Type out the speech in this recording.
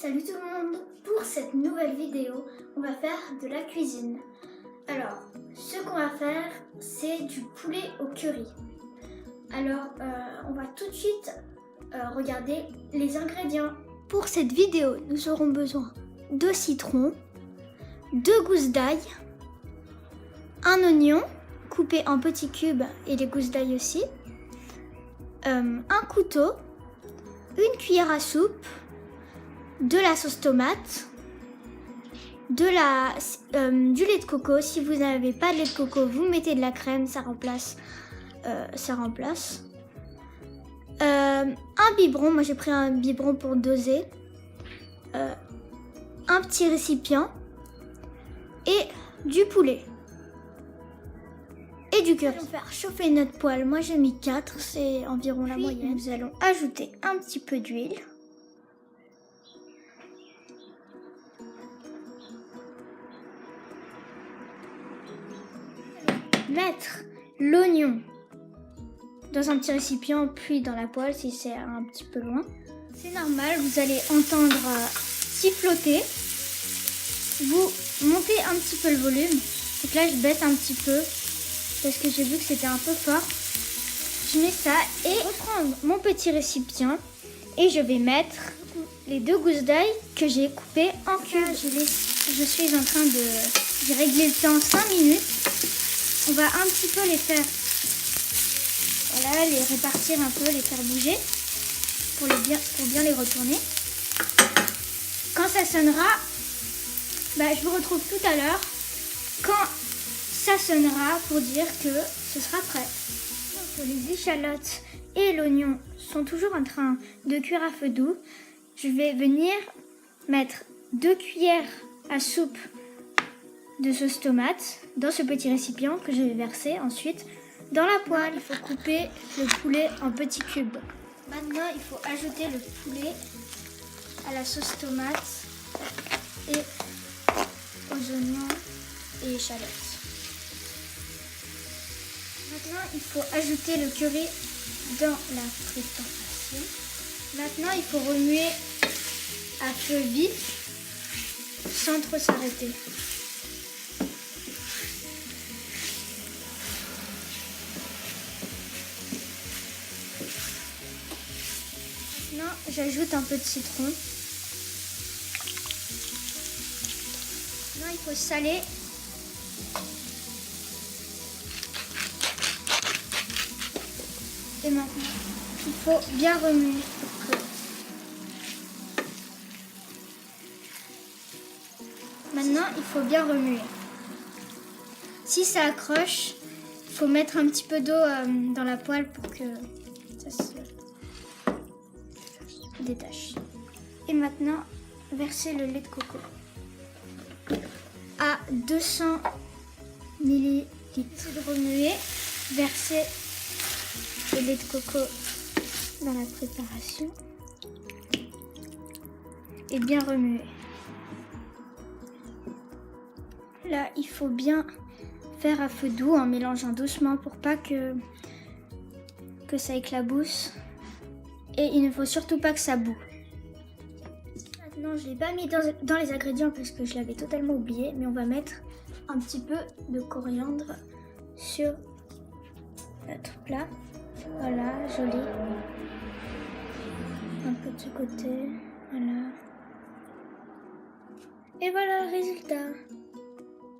Salut tout le monde! Pour cette nouvelle vidéo, on va faire de la cuisine. Alors, ce qu'on va faire, c'est du poulet au curry. Alors, on va tout de suite regarder les ingrédients. Pour cette vidéo, nous aurons besoin de citrons, 2 gousses d'ail, un oignon coupé en petits cubes et les gousses d'ail aussi, un couteau, une cuillère à soupe, de la sauce tomate, du lait de coco. Si vous n'avez pas de lait de coco, vous mettez de la crème, ça remplace. Un biberon, moi j'ai pris un biberon pour doser, un petit récipient et du poulet et du curry. Nous allons faire chauffer notre poêle, moi j'ai mis 4, c'est environ la moyenne. Nous allons ajouter un petit peu d'huile. Mettre l'oignon dans un petit récipient puis dans la poêle si c'est un petit peu loin. C'est normal, vous allez entendre siffloter. Vous montez un petit peu le volume. Donc là je baisse un petit peu parce que j'ai vu que c'était un peu fort. Je mets ça et reprendre mon petit récipient et je vais mettre les 2 gousses d'ail que j'ai coupées en cubes. Je suis en train de régler le temps 5 minutes. On va un petit peu les faire, voilà, les répartir un peu, les faire bouger pour bien les retourner. Quand ça sonnera, je vous retrouve tout à l'heure quand ça sonnera pour dire que ce sera prêt. Donc, les échalotes et l'oignon sont toujours en train de cuire à feu doux. Je vais venir mettre 2 cuillères à soupe de sauce tomate dans ce petit récipient que je vais verser ensuite dans la poêle. Il faut couper le poulet en petits cubes. Maintenant, il faut ajouter le poulet à la sauce tomate et aux oignons et échalotes. Maintenant, il faut ajouter le curry dans la préparation. Maintenant, il faut remuer à feu vif sans trop s'arrêter. Maintenant, j'ajoute un peu de citron. Maintenant, il faut saler. Et maintenant, il faut bien remuer. Maintenant, il faut bien remuer. Si ça accroche, il faut mettre un petit peu d'eau dans la poêle pour que ça se détache. Et maintenant, verser le lait de coco à 200 ml. De remuer, verser le lait de coco dans la préparation et bien remuer. Là, il faut bien faire à feu doux en mélangeant doucement pour pas que ça éclabousse. Et il ne faut surtout pas que ça boue. Maintenant, je ne l'ai pas mis dans les ingrédients parce que je l'avais totalement oublié. Mais on va mettre un petit peu de coriandre sur notre plat. Voilà, joli. Un peu de ce côté. Voilà. Et voilà le résultat.